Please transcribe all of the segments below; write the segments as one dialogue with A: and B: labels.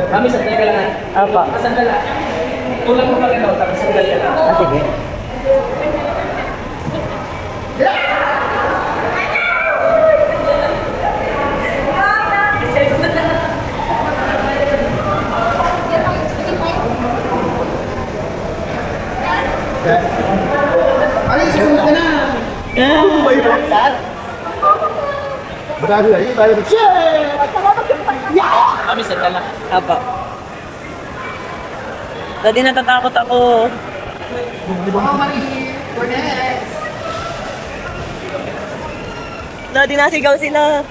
A: Kami sandal ka lang.
B: Apa.
A: Sandal lang. Tulang mo pa rin ako, tapos sandal ka lang.
B: Ah, sige.
C: Ay, susunod ka na. Marami na yun, tayo
A: Kami sandal lang.
B: Apa. Daddy, natatakot ako. Daddy, nasigaw sila.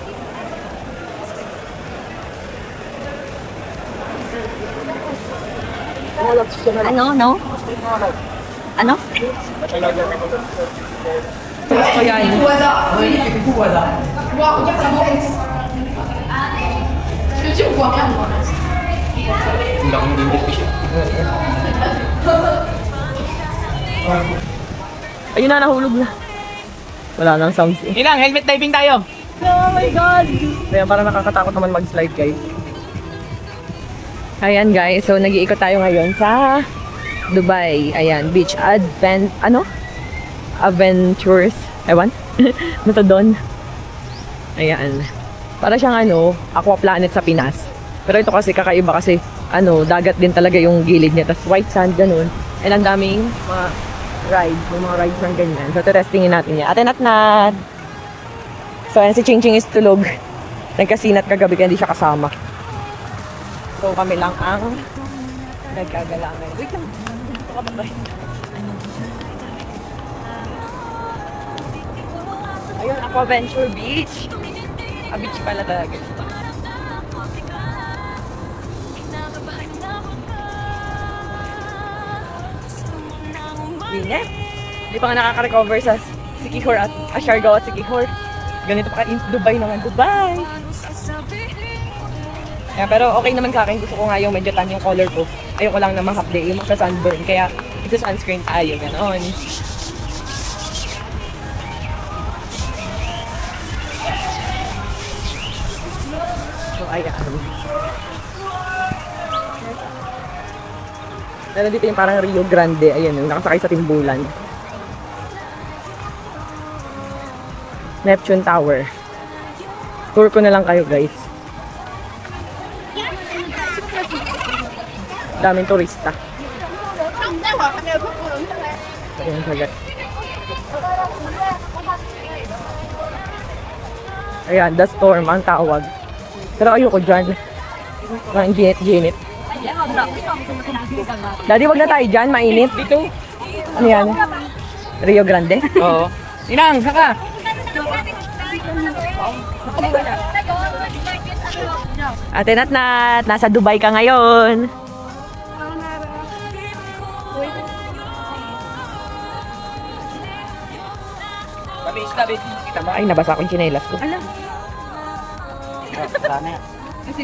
B: Ano, no? Ano? Gusto yan.
A: Hindi akong hindi ko siya.
B: Ayun na, nahulog na. Wala nang sounds eh.
A: Ilang, helmet diving tayo.
B: Oh my God! Ayan, parang nakakatakot naman mag-slide, guys. Ayan, guys. So, nag-iikot tayo ngayon sa Dubai. Ayan, beach adventures. Ewan? Basta doon. Ayan. Para siyang aqua planet sa Pinas. Pero ito kasi kakaiba kasi dagat din talaga yung gilid niya. Tapos white sand, ganun. And ang daming mga rides. May mga rides ng ganyan. So, testingin natin yan. Ate Natnat! So, ayan, si Ching Ching is tulog. Nagkasinat kagabi kaya hindi siya kasama. So, kami lang ang nagkagalangan. Wait lang. Dito ka ba ba? Ayun, Aquaventure Beach. Beach pala talaga. Linet. Hindi pa nga nakaka-recover sa Sikihor at Siargao at Sikihor. Ganito pa in Dubai naman. Dubai! Yeah, pero okay naman sa akin. Gusto ko nga yung medyo tan yung color ko. Ayoko lang na ma-half-day yung magsa-sunburn. Kaya ito sunscreen tayo. Ganon. So, ayan. Meron dito yung parang Rio Grande. Ayan, yung nakasakay sa timbulan. Neptune Tower. Tour ko na lang kayo, guys. Daming turista. Ayan, sagat. Ayan, the storm ang tawag. Pero ayoko dyan. Parang ginit-ginit. Daddy, wag na tayo dyan. Mainit.
A: Dito.
B: Ano yan? Rio Grande?
A: Oo. Inang, saka.
B: Ate Natnat, nasa Dubai ka ngayon.
A: Tabi. Kita mo.
B: Ay, nabasa ko yung tsinelas ko.
A: Sana.
D: Kasi,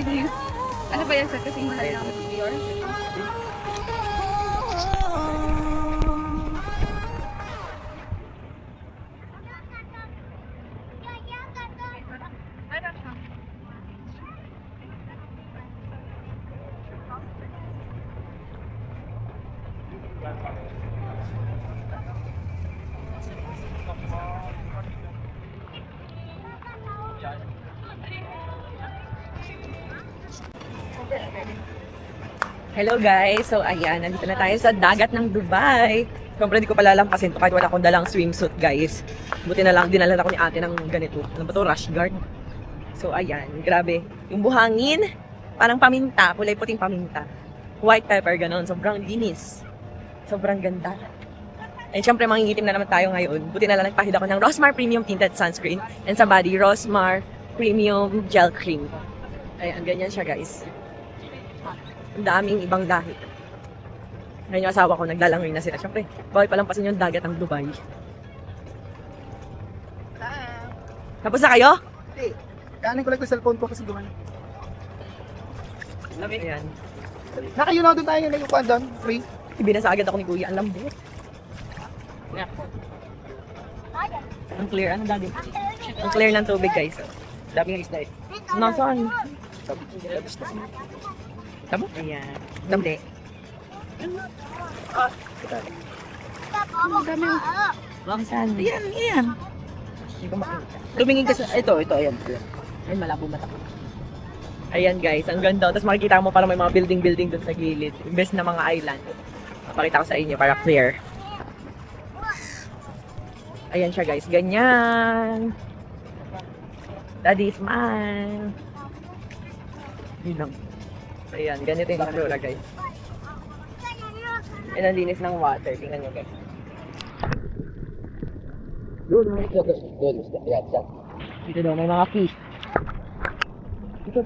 D: ano ba yan sa kasing mahal ng Dior?
B: Hello guys! So ayan, nandito na tayo sa dagat ng Dubai. Siyempre hindi ko palalampasin to kahit wala akong dalang swimsuit guys. Buti na lang, dinala ako ni ate ng ganito. Ano ba to? Rash guard. So ayan, grabe. Yung buhangin, parang paminta, kulay puting paminta. White pepper, ganon. Sobrang linis. Sobrang ganda. And syempre mangingitim na naman tayo ngayon. Buti na lang nagpahid ako ng Rosmar Premium Tinted Sunscreen. And sa body, Rosmar Premium Gel Cream. Ayan, ganyan siya guys. Ang daming ibang lahi. Ngayon yung asawa ko, naglalangoy na sila. Siyempre, bawal palampasin yung dagat ng Dubai. Tapos na kayo?
C: Hey, kanin ko lang yung cellphone ko kasi gumana.
B: Ayan.
C: Nakayo na doon tayo yung nagkukuhan doon. Free.
B: Ibinasa agad ako ni Kuya. Ang lambot. Ang clear, ano dati? Ang clear ng tubig guys. Daming isda eh. Nasaan? Tamo? Ayan. Damde.
D: Ang dami.
B: Saan? Ayan. Hindi ko makita. Tumingin ka sa... Ito, ayan. Ayun, malabo mata ko. Ayan guys, ang ganda. Tapos makikita mo parang may mga building-building doon sa gilid. Imbes na mga island. Pakita ko sa inyo para clear. Ayan siya guys, ganyan. Daddy smile. Yun lang. Ayan, ganito yung itsura guys. Ayan ang linis ng water. Tingnan nyo guys. Dito daw may mga fish. Dito.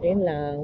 B: Ayan lang.